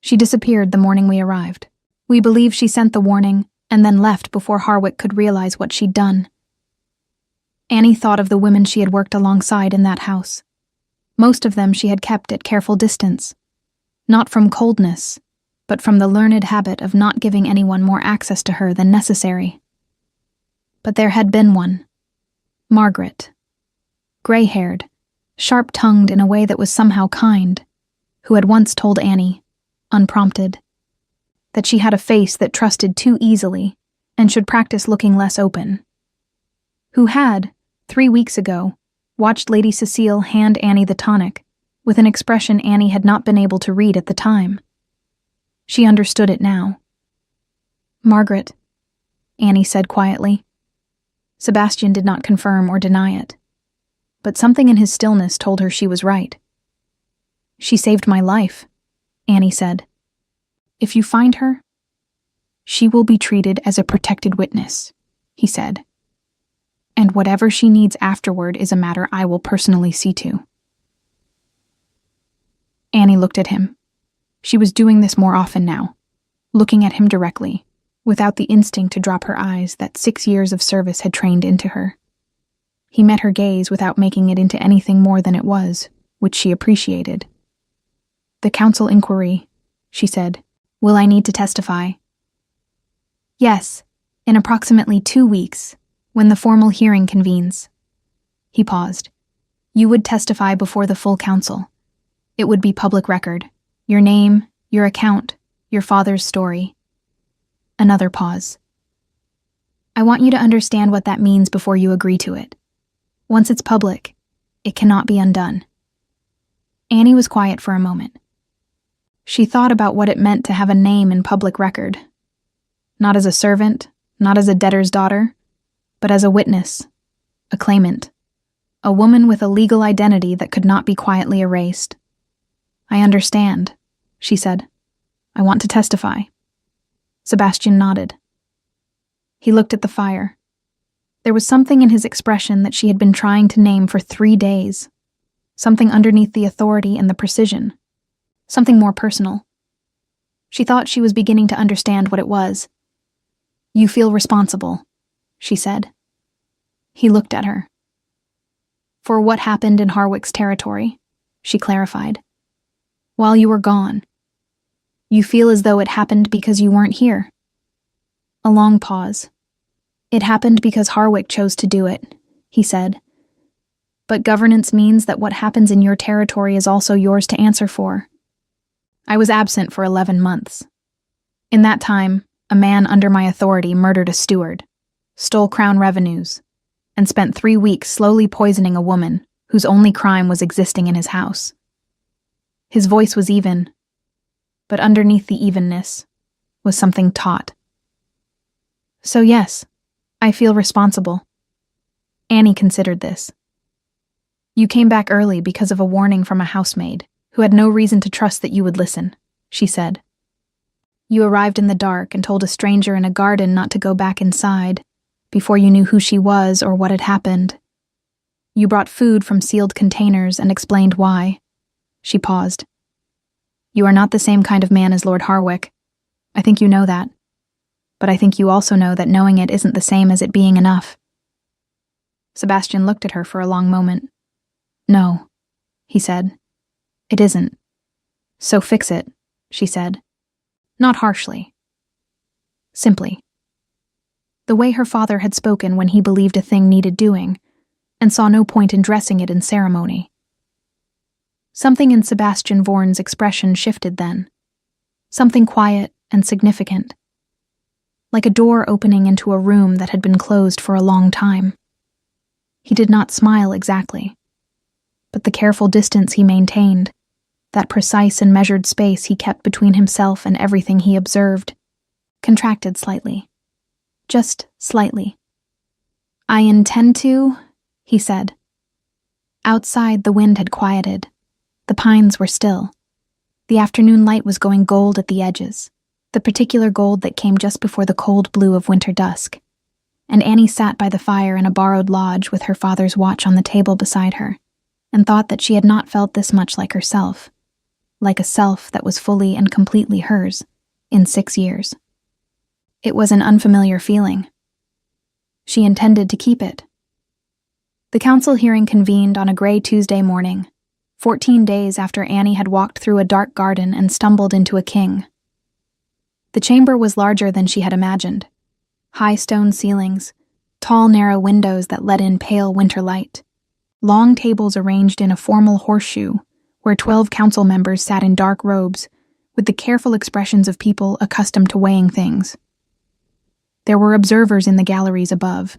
She disappeared the morning we arrived. We believe she sent the warning and then left before Harwick could realize what she'd done." Annie thought of the women she had worked alongside in that house. Most of them she had kept at careful distance, not from coldness, but from the learned habit of not giving anyone more access to her than necessary. But there had been one, Margaret, gray-haired, sharp-tongued in a way that was somehow kind, who had once told Annie, unprompted, that she had a face that trusted too easily and should practice looking less open. Who had, 3 weeks ago, watched Lady Cecile hand Annie the tonic with an expression Annie had not been able to read at the time. She understood it now. "Margaret," Annie said quietly. Sebastian did not confirm or deny it, but something in his stillness told her she was right. "She saved my life," Annie said. "If you find her, she will be treated as a protected witness," he said. "And whatever she needs afterward is a matter I will personally see to." Annie looked at him. She was doing this more often now, looking at him directly, without the instinct to drop her eyes that 6 years of service had trained into her. He met her gaze without making it into anything more than it was, which she appreciated. "The council inquiry," she said. "Will I need to testify?" "Yes, in approximately 2 weeks, when the formal hearing convenes." He paused. "You would testify before the full council. It would be public record. Your name, your account, your father's story." Another pause. "I want you to understand what that means before you agree to it. Once it's public, it cannot be undone." Annie was quiet for a moment. She thought about what it meant to have a name in public record. Not as a servant, not as a debtor's daughter, but as a witness, a claimant, a woman with a legal identity that could not be quietly erased. "I understand," she said. "I want to testify." Sebastian nodded. He looked at the fire. There was something in his expression that she had been trying to name for 3 days. Something underneath the authority and the precision. Something more personal. She thought she was beginning to understand what it was. "You feel responsible," she said. He looked at her. "For what happened in Harwick's territory," she clarified. "While you were gone. You feel as though it happened because you weren't here." A long pause. "It happened because Harwick chose to do it," he said. "But governance means that what happens in your territory is also yours to answer for. I was absent for 11 months. In that time, a man under my authority murdered a steward, stole crown revenues, and spent 3 weeks slowly poisoning a woman whose only crime was existing in his house." His voice was even, but underneath the evenness was something taut. "So yes, I feel responsible." Annie considered this. "You came back early because of a warning from a housemaid who had no reason to trust that you would listen," she said. "You arrived in the dark and told a stranger in a garden not to go back inside before you knew who she was or what had happened. You brought food from sealed containers and explained why." She paused. "You are not the same kind of man as Lord Harwick. I think you know that. But I think you also know that knowing it isn't the same as it being enough." Sebastian looked at her for a long moment. "No," he said. "It isn't. So fix it," she said. Not harshly. Simply. The way her father had spoken when he believed a thing needed doing, and saw no point in dressing it in ceremony. Something in Sebastian Vorn's expression shifted then. Something quiet and significant. Like a door opening into a room that had been closed for a long time. He did not smile exactly, but the careful distance he maintained, that precise and measured space he kept between himself and everything he observed, contracted slightly. Just slightly. "I intend to," he said. Outside, the wind had quieted. The pines were still. The afternoon light was going gold at the edges, the particular gold that came just before the cold blue of winter dusk. And Annie sat by the fire in a borrowed lodge with her father's watch on the table beside her, and thought that she had not felt this much like herself, like a self that was fully and completely hers, in 6 years. It was an unfamiliar feeling. She intended to keep it. The council hearing convened on a gray Tuesday morning, 14 days after Annie had walked through a dark garden and stumbled into a king. The chamber was larger than she had imagined. High stone ceilings, tall narrow windows that let in pale winter light, long tables arranged in a formal horseshoe where 12 council members sat in dark robes with the careful expressions of people accustomed to weighing things. There were observers in the galleries above,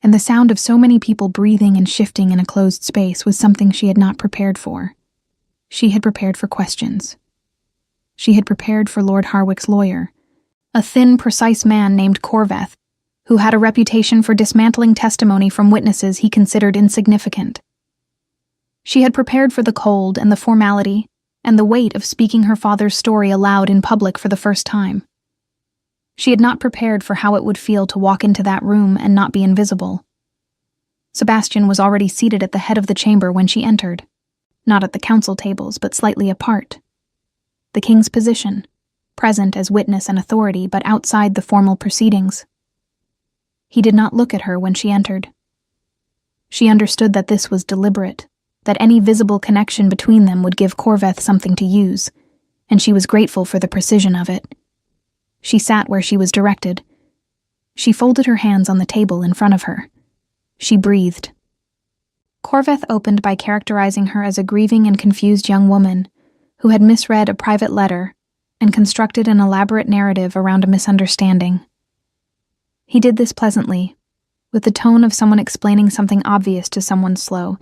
and the sound of so many people breathing and shifting in a closed space was something she had not prepared for. She had prepared for questions. She had prepared for Lord Harwick's lawyer, a thin, precise man named Corveth, who had a reputation for dismantling testimony from witnesses he considered insignificant. She had prepared for the cold and the formality and the weight of speaking her father's story aloud in public for the first time. She had not prepared for how it would feel to walk into that room and not be invisible. Sebastian was already seated at the head of the chamber when she entered. not at the council tables, but slightly apart. The king's position, present as witness and authority, but outside the formal proceedings. He did not look at her when she entered. She understood that this was deliberate, that any visible connection between them would give Corveth something to use, and she was grateful for the precision of it. She sat where she was directed. She folded her hands on the table in front of her. She breathed. Corveth opened by characterizing her as a grieving and confused young woman who had misread a private letter and constructed an elaborate narrative around a misunderstanding. He did this pleasantly, with the tone of someone explaining something obvious to someone slow,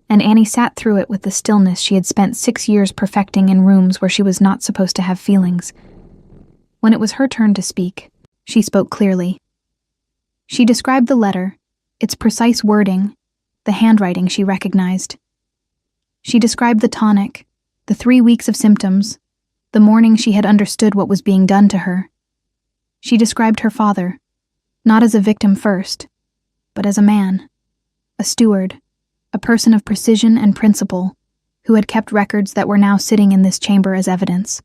and Annie sat through it with the stillness she had spent 6 years perfecting in rooms where she was not supposed to have feelings. When it was her turn to speak, she spoke clearly. She described the letter, its precise wording, the handwriting she recognized. She described the tonic, the 3 weeks of symptoms, the morning she had understood what was being done to her. She described her father, not as a victim first, but as a man, a steward, a person of precision and principle, who had kept records that were now sitting in this chamber as evidence.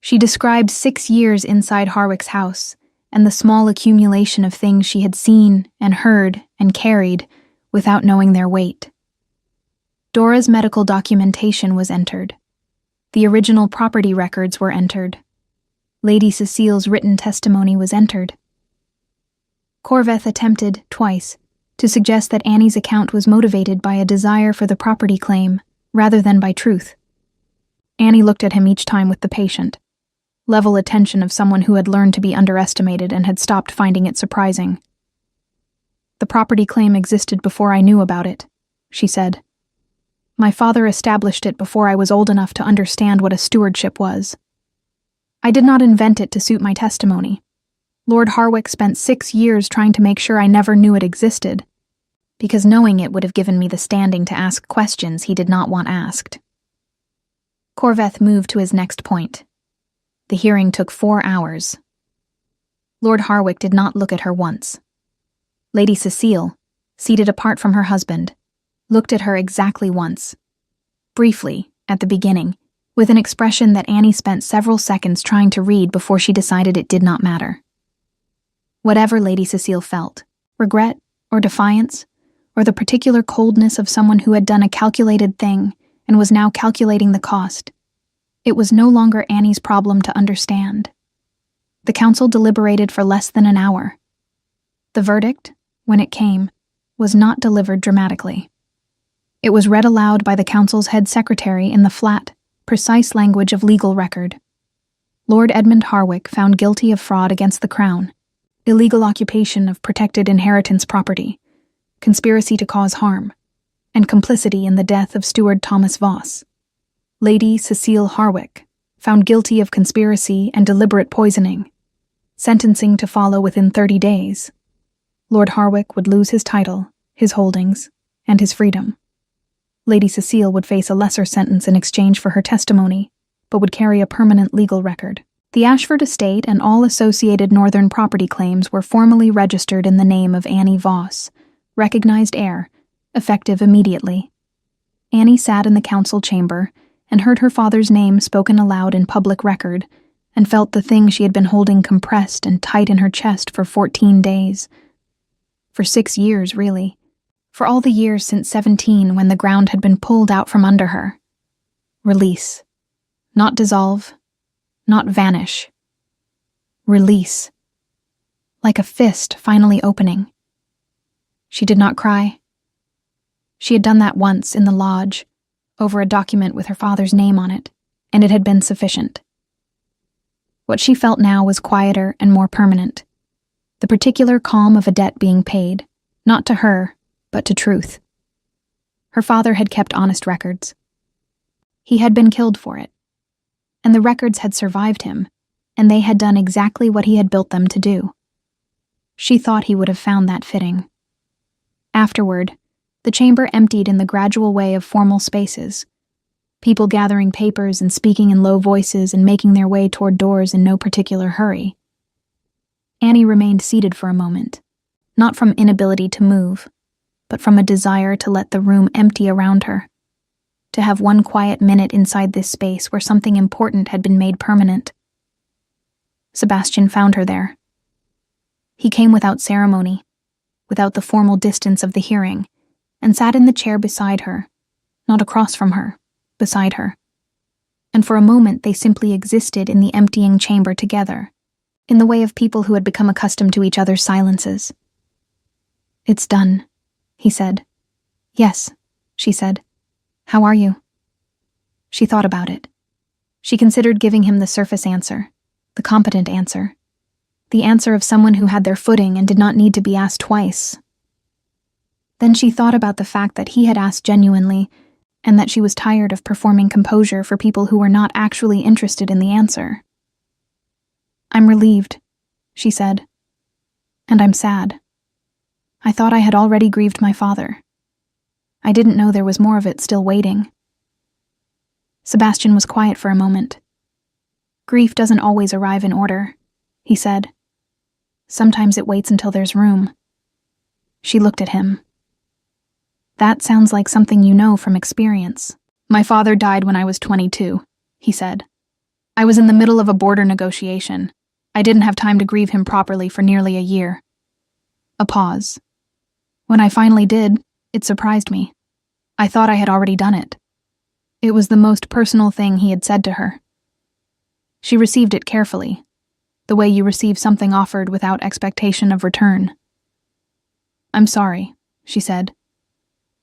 She described 6 years inside Harwick's house, and the small accumulation of things she had seen and heard and carried without knowing their weight. Dora's medical documentation was entered. The original property records were entered. Lady Cecile's written testimony was entered. Corveth attempted, twice, to suggest that Annie's account was motivated by a desire for the property claim rather than by truth. Annie looked at him each time with the patient, level attention of someone who had learned to be underestimated and had stopped finding it surprising. "The property claim existed before I knew about it," she said. "My father established it before I was old enough to understand what a stewardship was. I did not invent it to suit my testimony. Lord Harwick spent 6 years trying to make sure I never knew it existed, because knowing it would have given me the standing to ask questions he did not want asked." Corveth moved to his next point. The hearing took 4 hours. Lord Harwick did not look at her once. Lady Cecile, seated apart from her husband, looked at her exactly once. Briefly, at the beginning, with an expression that Annie spent several seconds trying to read before she decided it did not matter. Whatever Lady Cecile felt, regret or defiance, or the particular coldness of someone who had done a calculated thing and was now calculating the cost, it was no longer Annie's problem to understand. The council deliberated for less than an hour. The verdict, when it came, was not delivered dramatically. It was read aloud by the council's head secretary in the flat, precise language of legal record. Lord Edmund Harwick found guilty of fraud against the crown, illegal occupation of protected inheritance property, conspiracy to cause harm, and complicity in the death of Steward Thomas Voss. Lady Cecile Harwick, found guilty of conspiracy and deliberate poisoning. Sentencing to follow within 30 days. Lord Harwick would lose his title, his holdings, and his freedom. Lady Cecile would face a lesser sentence in exchange for her testimony, but would carry a permanent legal record. The Ashford estate and all associated northern property claims were formally registered in the name of Annie Voss, recognized heir, effective immediately. Annie sat in the council chamber and heard her father's name spoken aloud in public record, and felt the thing she had been holding compressed and tight in her chest for 14 days. For 6 years, really. For all the years since 17, when the ground had been pulled out from under her. Release. Not dissolve. Not vanish. Release. Like a fist finally opening. She did not cry. She had done that once in the lodge, over a document with her father's name on it, and it had been sufficient. What she felt now was quieter and more permanent. The particular calm of a debt being paid, not to her, but to truth. Her father had kept honest records. He had been killed for it, and the records had survived him, and they had done exactly what he had built them to do. She thought he would have found that fitting. Afterward, the chamber emptied in the gradual way of formal spaces, people gathering papers and speaking in low voices and making their way toward doors in no particular hurry. Annie remained seated for a moment, not from inability to move, but from a desire to let the room empty around her. to have one quiet minute inside this space where something important had been made permanent. Sebastian found her there. He came without ceremony, without the formal distance of the hearing, and sat in the chair beside her, not across from her, beside her. And for a moment they simply existed in the emptying chamber together, in the way of people who had become accustomed to each other's silences. "It's done," he said. "Yes," she said. "How are you?" She thought about it. She considered giving him the surface answer, the competent answer, the answer of someone who had their footing and did not need to be asked twice. Then she thought about the fact that he had asked genuinely, and that she was tired of performing composure for people who were not actually interested in the answer. "I'm relieved," she said. "And I'm sad. I thought I had already grieved my father. I didn't know there was more of it still waiting." Sebastian was quiet for a moment. "Grief doesn't always arrive in order," he said. "Sometimes it waits until there's room." She looked at him. "That sounds like something you know from experience." "My father died when I was 22, he said. "I was in the middle of a border negotiation. I didn't have time to grieve him properly for nearly a year." A pause. "When I finally did, it surprised me. I thought I had already done it." It was the most personal thing he had said to her. She received it carefully, the way you receive something offered without expectation of return. "I'm sorry," she said.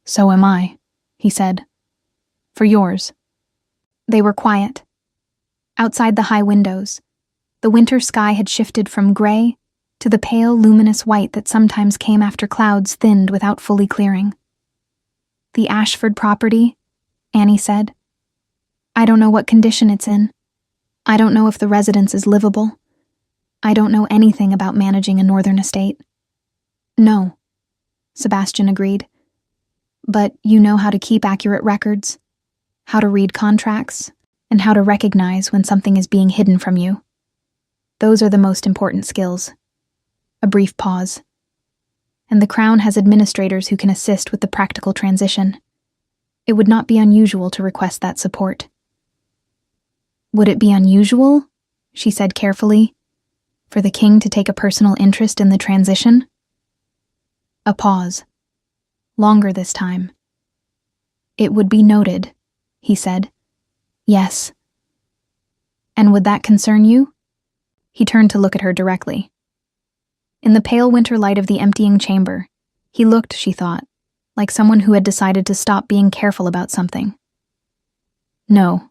"So am I," he said. "For yours." They were quiet. Outside the high windows, the winter sky had shifted from gray to the pale, luminous white that sometimes came after clouds thinned without fully clearing. "The Ashford property," Annie said. "I don't know what condition it's in. I don't know if the residence is livable. I don't know anything about managing a northern estate." "No," Sebastian agreed. "But you know how to keep accurate records, how to read contracts, and how to recognize when something is being hidden from you. Those are the most important skills." A brief pause. "And the Crown has administrators who can assist with the practical transition. It would not be unusual to request that support." "Would it be unusual," she said carefully, "for the king to take a personal interest in the transition?" A pause. Longer this time. "It would be noted," he said. "Yes." "And would that concern you?" He turned to look at her directly. In the pale winter light of the emptying chamber, he looked, she thought, like someone who had decided to stop being careful about something. "No,"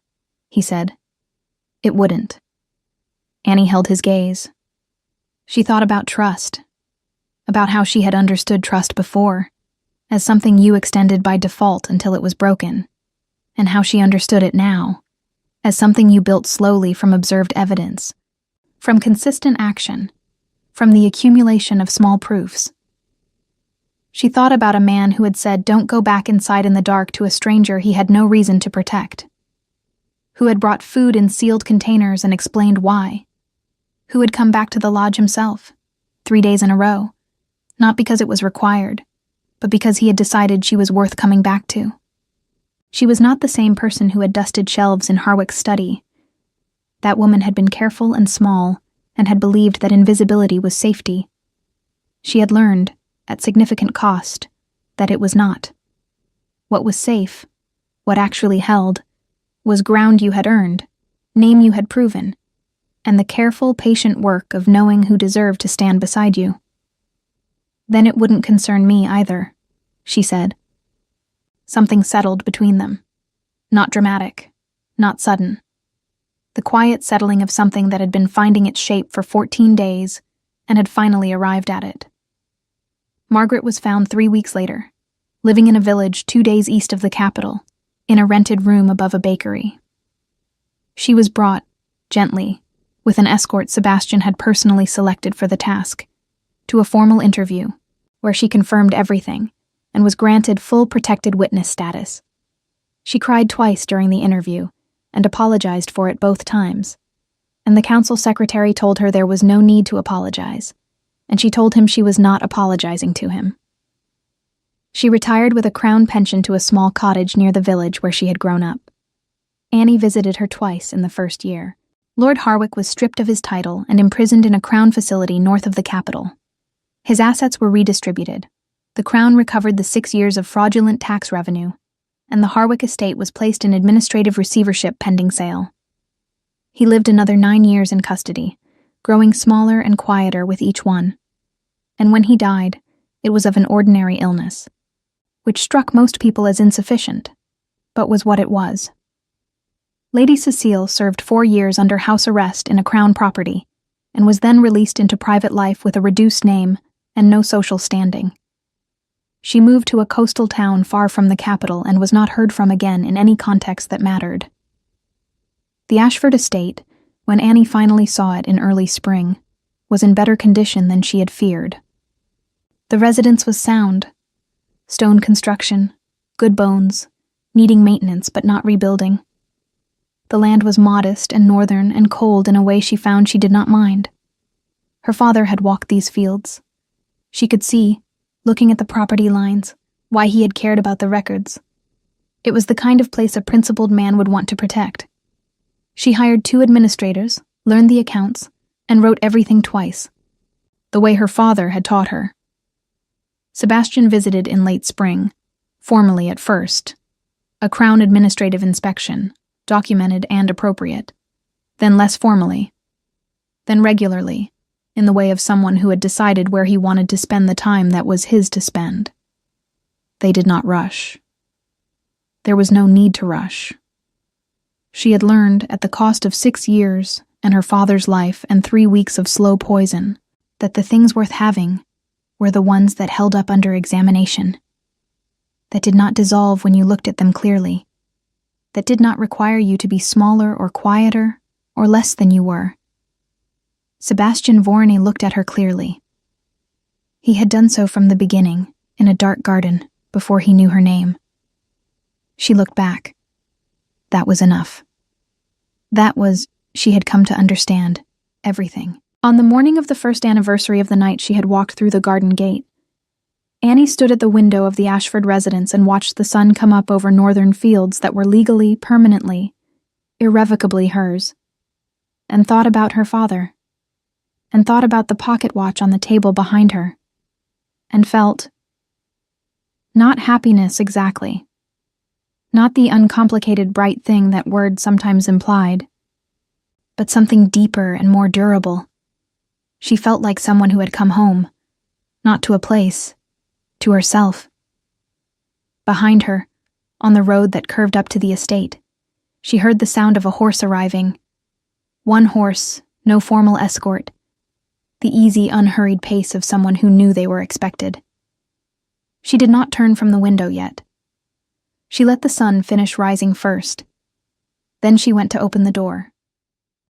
he said. "It wouldn't." Annie held his gaze. She thought about trust, about how she had understood trust before, as something you extended by default until it was broken, and how she understood it now, as something you built slowly from observed evidence, from consistent action, from the accumulation of small proofs. She thought about a man who had said, "Don't go back inside in the dark" to a stranger he had no reason to protect, who had brought food in sealed containers and explained why, who had come back to the lodge himself, 3 days in a row, not because it was required, but because he had decided she was worth coming back to. She was not the same person who had dusted shelves in Harwick's study. That woman had been careful and small, and had believed that invisibility was safety. She had learned, at significant cost, that it was not. What was safe, what actually held, was ground you had earned, name you had proven, and the careful, patient work of knowing who deserved to stand beside you. "Then it wouldn't concern me either," she said. Something settled between them. Not dramatic, not sudden. The quiet settling of something that had been finding its shape for 14 days and had finally arrived at it. Margaret was found 3 weeks later, living in a village 2 days east of the capital, in a rented room above a bakery. She was brought, gently, with an escort Sebastian had personally selected for the task, to a formal interview, where she confirmed everything and was granted full protected witness status. She cried twice during the interview and apologized for it both times, and the council secretary told her there was no need to apologize, and she told him she was not apologizing to him. She retired with a crown pension to a small cottage near the village where she had grown up. Annie visited her twice in the first year. Lord Harwick was stripped of his title and imprisoned in a crown facility north of the capital. His assets were redistributed. The crown recovered the 6 years of fraudulent tax revenue, and the Harwick estate was placed in administrative receivership pending sale. He lived another 9 years in custody, growing smaller and quieter with each one. And when he died, it was of an ordinary illness, which struck most people as insufficient, but was what it was. Lady Cecile served 4 years under house arrest in a crown property, and was then released into private life with a reduced name and no social standing. She moved to a coastal town far from the capital and was not heard from again in any context that mattered. The Ashford estate, when Annie finally saw it in early spring, was in better condition than she had feared. The residence was sound. Stone construction, good bones, needing maintenance but not rebuilding. The land was modest and northern and cold in a way she found she did not mind. Her father had walked these fields. She could see, looking at the property lines, why he had cared about the records. It was the kind of place a principled man would want to protect. She hired 2 administrators, learned the accounts, and wrote everything twice, the way her father had taught her. Sebastian visited in late spring, formally at first, a crown administrative inspection, documented and appropriate, then less formally, then regularly, in the way of someone who had decided where he wanted to spend the time that was his to spend. They did not rush. There was no need to rush. She had learned, at the cost of 6 years and her father's life and 3 weeks of slow poison, that the things worth having were the ones that held up under examination, that did not dissolve when you looked at them clearly, that did not require you to be smaller or quieter or less than you were. Sebastian Voroney looked at her clearly. He had done so from the beginning, in a dark garden, before he knew her name. She looked back. That was enough. That was, she had come to understand, everything. On the morning of the first anniversary of the night she had walked through the garden gate, Annie stood at the window of the Ashford residence and watched the sun come up over northern fields that were legally, permanently, irrevocably hers, and thought about her father, and thought about the pocket watch on the table behind her, and felt, not happiness exactly, not the uncomplicated bright thing that words sometimes implied, but something deeper and more durable. She felt like someone who had come home, not to a place, to herself. Behind her, on the road that curved up to the estate, she heard the sound of a horse arriving. One horse, no formal escort, the easy, unhurried pace of someone who knew they were expected. She did not turn from the window yet. She let the sun finish rising first. Then she went to open the door.